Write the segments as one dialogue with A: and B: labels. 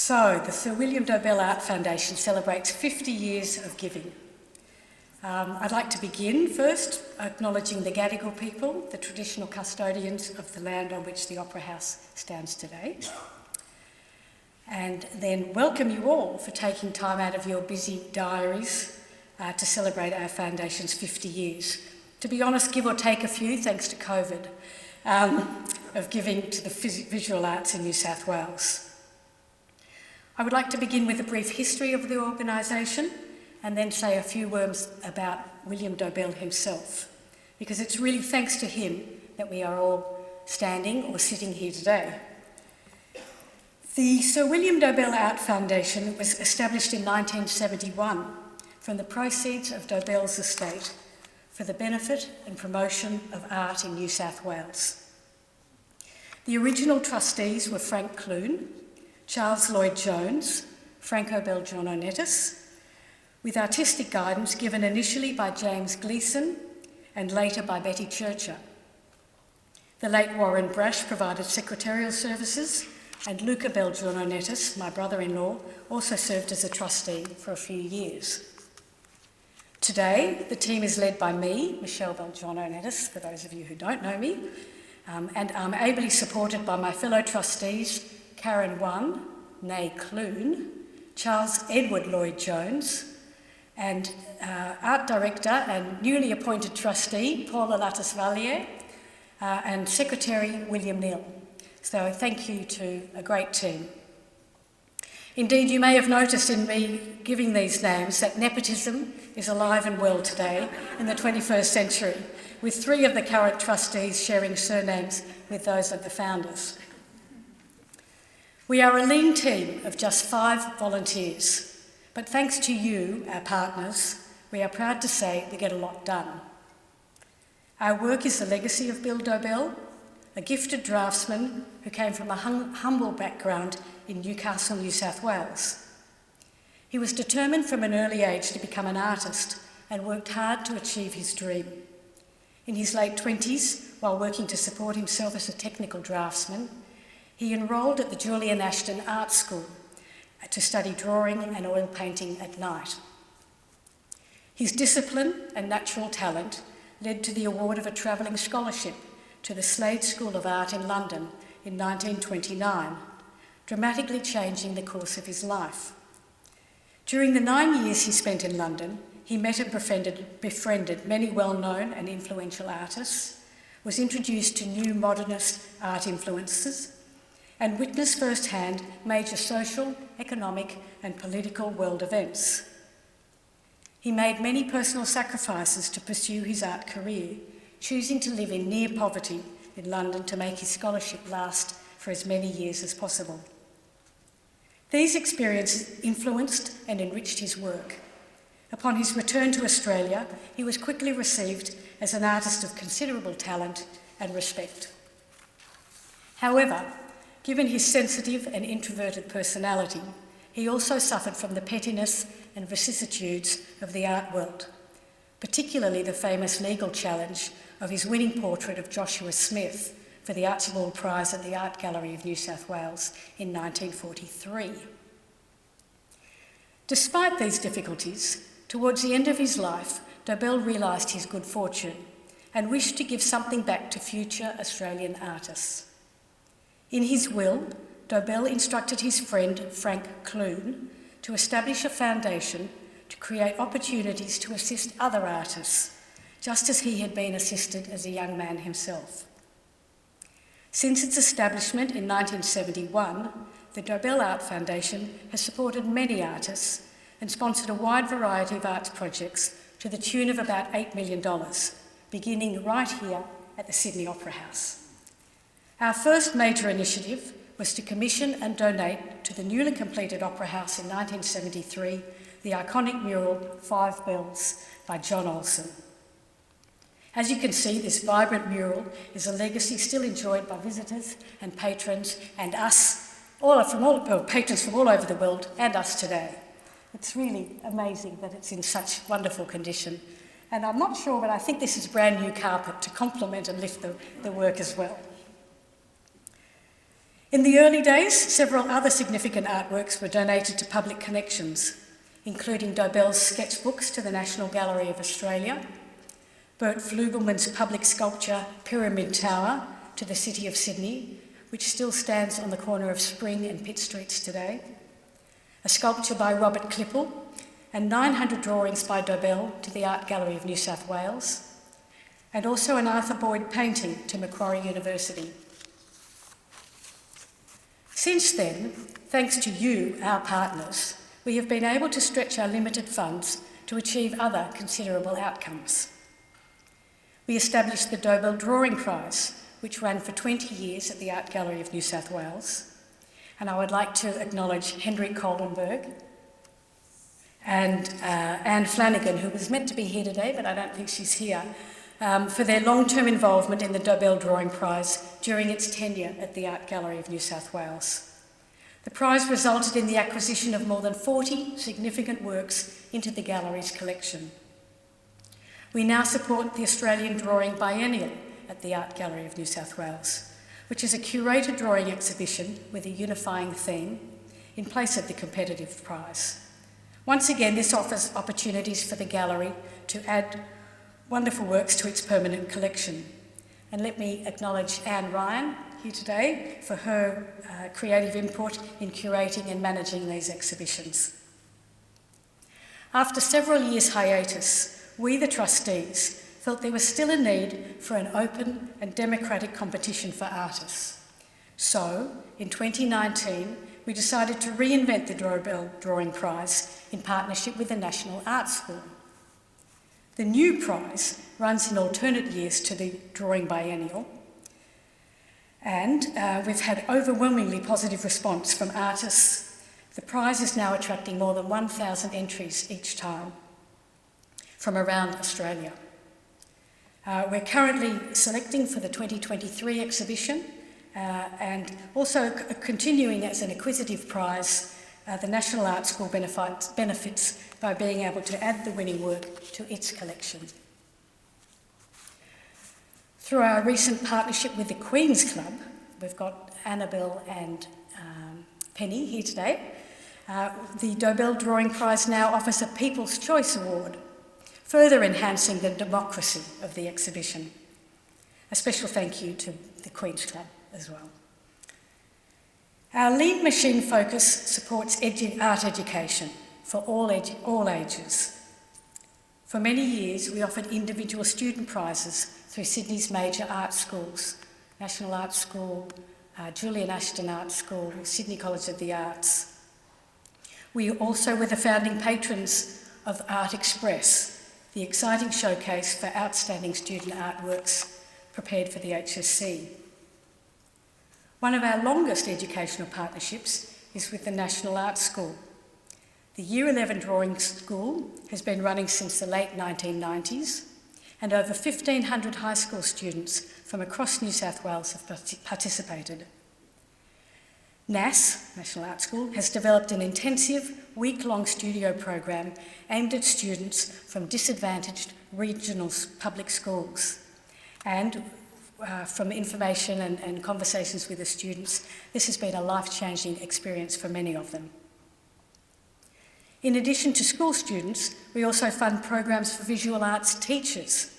A: So, the Sir William Dobell Art Foundation celebrates 50 years of giving. I'd like to begin first acknowledging the Gadigal people, the traditional custodians of the land on which the Opera House stands today, and then welcome you all for taking time out of your busy diaries to celebrate our foundation's 50 years. To be honest, give or take a few, thanks to COVID, of giving to the visual arts in New South Wales. I would like to begin with a brief history of the organisation and then say a few words about William Dobell himself, because it's really thanks to him that we are all standing or sitting here today. The Sir William Dobell Art Foundation was established in 1971 from the proceeds of Dobell's estate for the benefit and promotion of art in New South Wales. The original trustees were Frank Clune, Charles Lloyd-Jones, Franco Belgiorno-Nettis, with artistic guidance given initially by James Gleeson and later by Betty Churcher. The late Warren Brash provided secretarial services, and Luca Belgiorno-Nettis, my brother-in-law, also served as a trustee for a few years. Today, the team is led by me, Michelle Belgiorno-Nettis, for those of you who don't know me, and I'm ably supported by my fellow trustees, Karen One, née Clune, Charles Edward Lloyd-Jones, and art director and newly appointed trustee, Paula Lattis-Vallier, and secretary, William Neal. So thank you to a great team. Indeed, you may have noticed in me giving these names that nepotism is alive and well today in the 21st century, with 3 of the current trustees sharing surnames with those of the founders. We are a lean team of just 5 volunteers, but thanks to you, our partners, we are proud to say we get a lot done. Our work is the legacy of Bill Dobell, a gifted draftsman who came from a humble background in Newcastle, New South Wales. He was determined from an early age to become an artist and worked hard to achieve his dream. In his late 20s, while working to support himself as a technical draftsman, he enrolled at the Julian Ashton Art School to study drawing and oil painting at night. His discipline and natural talent led to the award of a travelling scholarship to the Slade School of Art in London in 1929, dramatically changing the course of his life. During the 9 years he spent in London, he met and befriended many well-known and influential artists, was introduced to new modernist art influences, and witnessed firsthand major social, economic and political world events. He made many personal sacrifices to pursue his art career, choosing to live in near poverty in London to make his scholarship last for as many years as possible. These experiences influenced and enriched his work. Upon his return to Australia, he was quickly received as an artist of considerable talent and respect. However, given his sensitive and introverted personality, he also suffered from the pettiness and vicissitudes of the art world, particularly the famous legal challenge of his winning portrait of Joshua Smith for the Archibald Prize at the Art Gallery of New South Wales in 1943. Despite these difficulties, towards the end of his life, Dobell realised his good fortune and wished to give something back to future Australian artists. In his will, Dobell instructed his friend Frank Clune to establish a foundation to create opportunities to assist other artists, just as he had been assisted as a young man himself. Since its establishment in 1971, the Dobell Art Foundation has supported many artists and sponsored a wide variety of arts projects to the tune of about $8 million, beginning right here at the Sydney Opera House. Our first major initiative was to commission and donate to the newly completed Opera House in 1973 the iconic mural 5 Bells by John Olsen. As you can see, this vibrant mural is a legacy still enjoyed by visitors and patrons and us, patrons from all over the world and us today. It's really amazing that it's in such wonderful condition. And I'm not sure, but I think this is brand new carpet to complement and lift the work as well. In the early days, several other significant artworks were donated to public collections, including Dobell's sketchbooks to the National Gallery of Australia, Bert Flugelmann's public sculpture Pyramid Tower to the City of Sydney, which still stands on the corner of Spring and Pitt Streets today, a sculpture by Robert Klippel, and 900 drawings by Dobell to the Art Gallery of New South Wales, and also an Arthur Boyd painting to Macquarie University. Since then, thanks to you, our partners, we have been able to stretch our limited funds to achieve other considerable outcomes. We established the Dobell Drawing Prize, which ran for 20 years at the Art Gallery of New South Wales. And I would like to acknowledge Hendrik Koldenberg and Anne Flanagan, who was meant to be here today, but I don't think she's here, for their long-term involvement in the Dobell Drawing Prize during its tenure at the Art Gallery of New South Wales. The prize resulted in the acquisition of more than 40 significant works into the gallery's collection. We now support the Australian Drawing Biennial at the Art Gallery of New South Wales, which is a curated drawing exhibition with a unifying theme in place of the competitive prize. Once again, this offers opportunities for the gallery to add wonderful works to its permanent collection. And let me acknowledge Anne Ryan here today for her creative input in curating and managing these exhibitions. After several years' hiatus, we, the trustees, felt there was still a need for an open and democratic competition for artists. So, in 2019, we decided to reinvent the Dobell Drawing Prize in partnership with the National Art School. The new prize runs in alternate years to the Drawing Biennial, and we've had overwhelmingly positive response from artists. The prize is now attracting more than 1,000 entries each time from around Australia. We're currently selecting for the 2023 exhibition and also continuing as an acquisitive prize. The National Art School benefits by being able to add the winning work to its collection. Through our recent partnership with the Queen's Club, we've got Annabelle and Penny here today. The Dobell Drawing Prize now offers a People's Choice Award, further enhancing the democracy of the exhibition. A special thank you to the Queen's Club as well. Our lean machine focus supports art education for all ages. For many years, we offered individual student prizes through Sydney's major art schools, National Art School, Julian Ashton Art School, Sydney College of the Arts. We also were the founding patrons of Art Express, the exciting showcase for outstanding student artworks prepared for the HSC. One of our longest educational partnerships is with the National Art School. The Year 11 Drawing School has been running since the late 1990s, and over 1,500 high school students from across New South Wales have participated. NAS, National Art School, has developed an intensive week-long studio program aimed at students from disadvantaged regional public schools. And from information and conversations with the students, this has been a life-changing experience for many of them. In addition to school students, we also fund programs for visual arts teachers.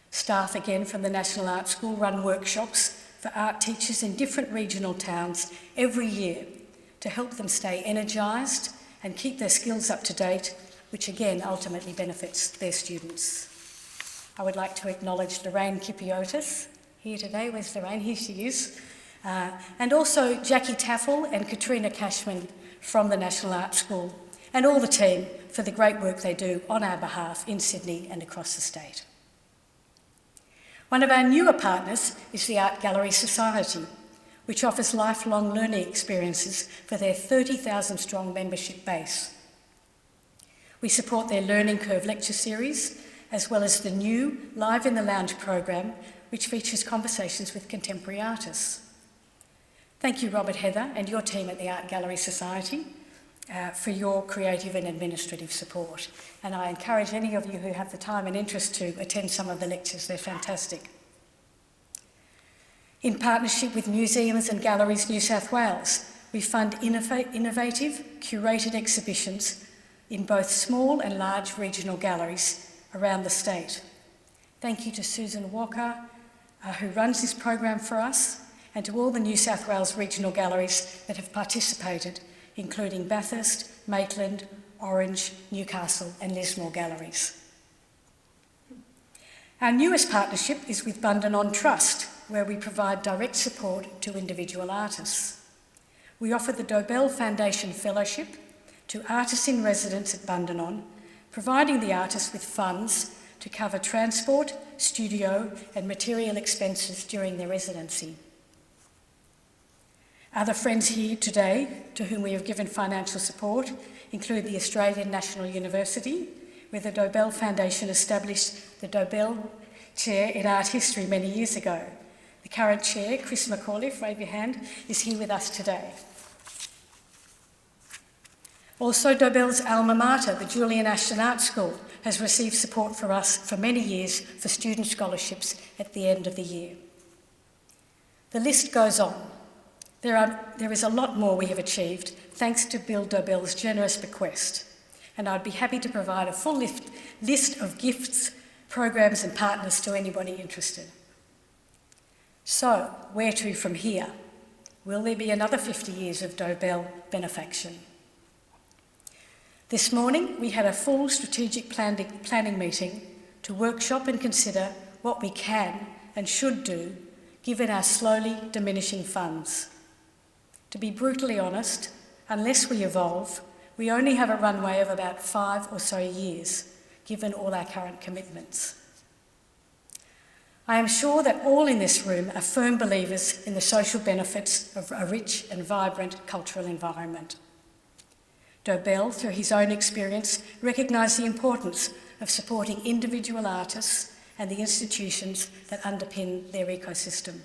A: Staff, again from the National Art School, run workshops for art teachers in different regional towns every year to help them stay energised and keep their skills up to date, which again ultimately benefits their students. I would like to acknowledge Lorraine Kipiotis here today. Where's Lorraine? Here she is. And also Jackie Taffel and Katrina Cashman from the National Art School, and all the team for the great work they do on our behalf in Sydney and across the state. One of our newer partners is the Art Gallery Society, which offers lifelong learning experiences for their 30,000 strong membership base. We support their Learning Curve lecture series, as well as the new Live in the Lounge program, which features conversations with contemporary artists. Thank you, Robert Heather, and your team at the Art Gallery Society for your creative and administrative support. And I encourage any of you who have the time and interest to attend some of the lectures. They're fantastic. In partnership with Museums and Galleries New South Wales, we fund innovative, curated exhibitions in both small and large regional galleries around the state. Thank you to Susan Walker, who runs this program for us, and to all the New South Wales regional galleries that have participated, including Bathurst, Maitland, Orange, Newcastle and Lismore galleries. Our newest partnership is with Bundanon Trust, where we provide direct support to individual artists. We offer the Dobell Foundation Fellowship to artists in residence at Bundanon, providing the artists with funds to cover transport, studio and material expenses during their residency. Other friends here today to whom we have given financial support include the Australian National University, where the Dobell Foundation established the Dobell Chair in Art History many years ago. The current chair, Chris McAuliffe, wave your hand, is here with us today. Also, Dobell's alma mater, the Julian Ashton Art School, has received support for us for many years for student scholarships at the end of the year. The list goes on. There is a lot more we have achieved thanks to Bill Dobell's generous bequest, and I'd be happy to provide a full list of gifts, programs and partners to anybody interested. So, where to from here? Will there be another 50 years of Dobell benefaction? This morning, we had a full strategic planning meeting to workshop and consider what we can and should do given our slowly diminishing funds. To be brutally honest, unless we evolve, we only have a runway of about 5 or so years, given all our current commitments. I am sure that all in this room are firm believers in the social benefits of a rich and vibrant cultural environment. Dobell, through his own experience, recognised the importance of supporting individual artists and the institutions that underpin their ecosystem.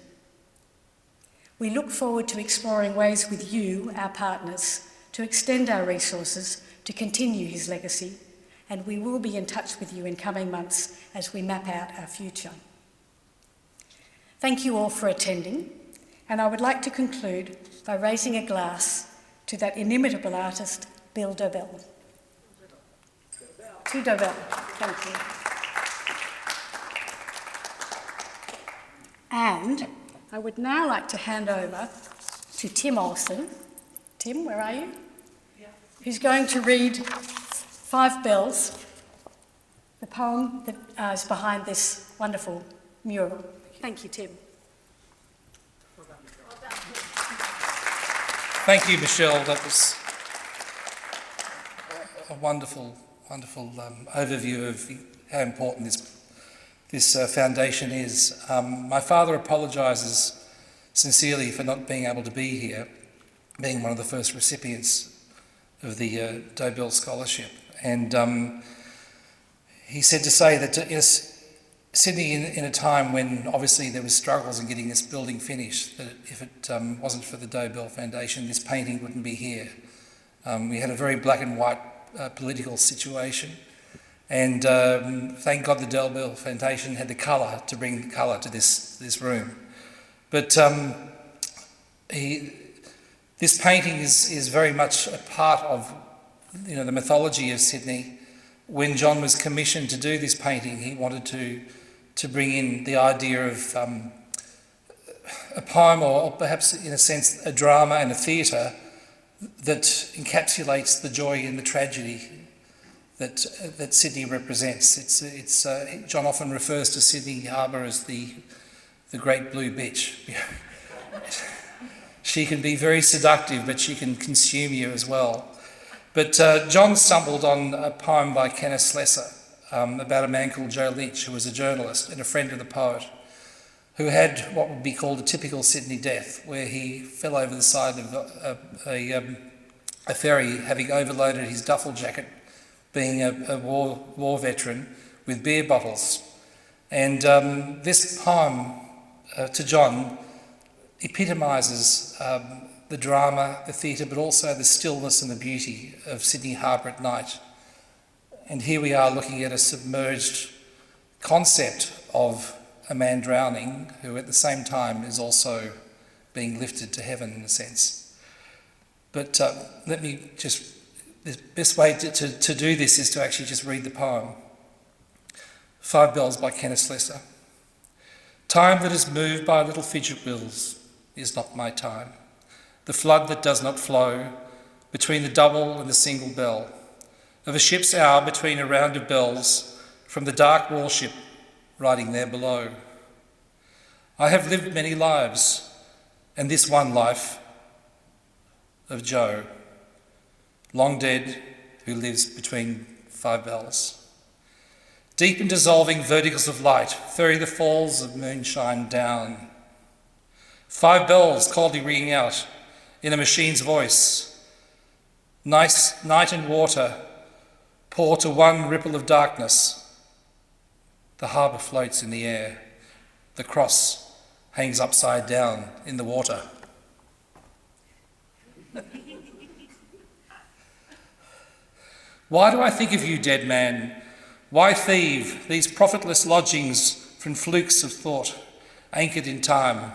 A: We look forward to exploring ways with you, our partners, to extend our resources to continue his legacy, and we will be in touch with you in coming months as we map out our future. Thank you all for attending, and I would like to conclude by raising a glass to that inimitable artist, Bill Dobell. To Dobell, thank you. And I would now like to hand over to Tim Olsen. Tim, where are you? Yeah. Who's going to read 5 Bells, the poem that is behind this wonderful mural. Thank you, Tim.
B: Thank you, Michelle. That was a wonderful overview of how important this foundation is. My father apologises sincerely for not being able to be here, being one of the first recipients of the Dobell Scholarship. And he said to say that Sydney, in a time when obviously there was struggles in getting this building finished, that if it wasn't for the Dobell Foundation, this painting wouldn't be here. We had a very black and white political situation, and thank God the Dobell Foundation had the colour to bring colour to this room. But this painting is very much a part of the mythology of Sydney. When John was commissioned to do this painting, he wanted to bring in the idea of a poem, or perhaps in a sense a drama and a theatre that encapsulates the joy and the tragedy that Sydney represents. John often refers to Sydney Harbour as the great blue bitch. She can be very seductive, but she can consume you as well. But John stumbled on a poem by Kenneth Slessor about a man called Joe Lynch, who was a journalist and a friend of the poet, who had what would be called a typical Sydney death, where he fell over the side of a ferry, having overloaded his duffel jacket, being a war veteran, with beer bottles. And this poem to John epitomises the drama, the theatre, but also the stillness and the beauty of Sydney Harbour at night. And here we are looking at a submerged concept of a man drowning who at the same time is also being lifted to heaven in a sense. But the best way to do this is to actually just read the poem. 5 Bells by Kenneth Slessor. Time that is moved by little fidget wheels is not my time. The flood that does not flow between the double and the single bell, of a ship's hour between a round of bells from the dark warship riding there below. I have lived many lives, and this one life of Joe, long dead, who lives between 5 bells. Deep and dissolving verticals of light ferry the falls of moonshine down. 5 bells coldly ringing out in a machine's voice. Night and water pour to one ripple of darkness. The harbour floats in the air. The cross hangs upside down in the water. Why do I think of you, dead man? Why thieve these profitless lodgings from flukes of thought, anchored in time?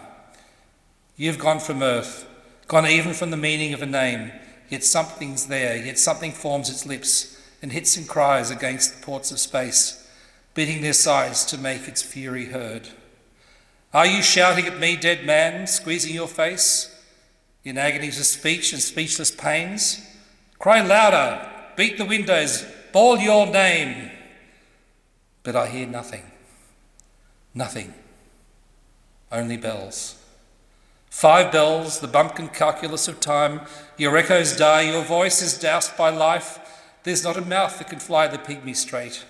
B: You've gone from earth, gone even from the meaning of a name, yet something's there, yet something forms its lips and hits and cries against the ports of space, beating their sides to make its fury heard. Are you shouting at me, dead man, squeezing your face in agonies of speech and speechless pains? Cry louder, beat the windows, bawl your name. But I hear nothing, nothing, only bells. 5 bells, the bumpkin calculus of time, your echoes die, your voice is doused by life. There's not a mouth that can fly the pygmy straight.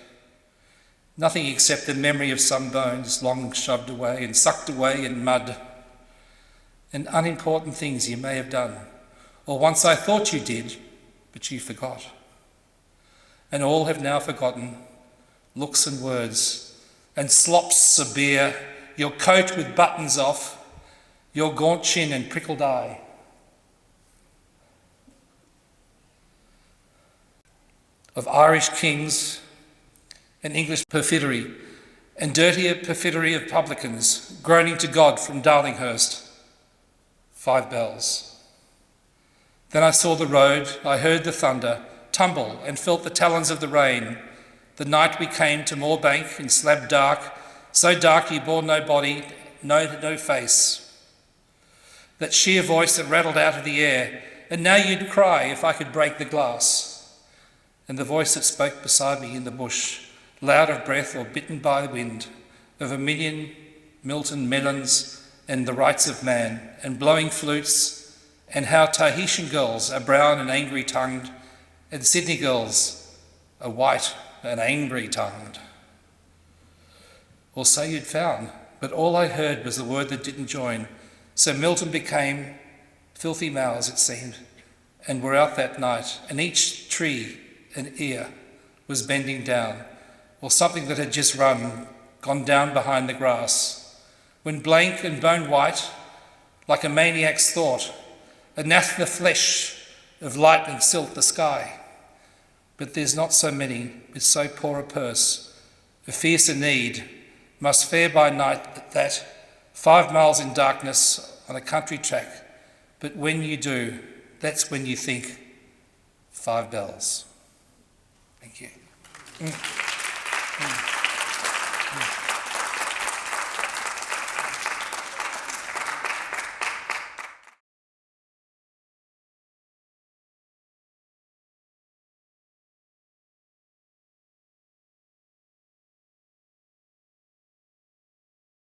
B: Nothing except the memory of some bones long shoved away and sucked away in mud. And unimportant things you may have done, or once I thought you did, but you forgot. And all have now forgotten looks and words, and slops of beer, your coat with buttons off, your gaunt chin and prickled eye. Of Irish kings and English perfidy, and dirtier perfidy of publicans, groaning to God from Darlinghurst. 5 bells. Then I saw the road, I heard the thunder, tumble and felt the talons of the rain. The night we came to Moorbank in slab dark, so dark you bore no body, no face. That sheer voice that rattled out of the air, and now you'd cry if I could break the glass. And the voice that spoke beside me in the bush, loud of breath or bitten by the wind, of a million Milton melons and the rights of man, and blowing flutes, and how Tahitian girls are brown and angry-tongued, and Sydney girls are white and angry-tongued. Or so you'd found, but all I heard was the word that didn't join. So Milton became filthy mouths, it seemed, and were out that night, and each tree and ear was bending down, or something that had just gone down behind the grass, when blank and bone white, like a maniac's thought, anathema flesh of light and silt the sky. But there's not so many, with so poor a purse, a fiercer need, must fare by night that 5 miles in darkness on a country track, but when you do, that's when you think 5 bells. Thank you.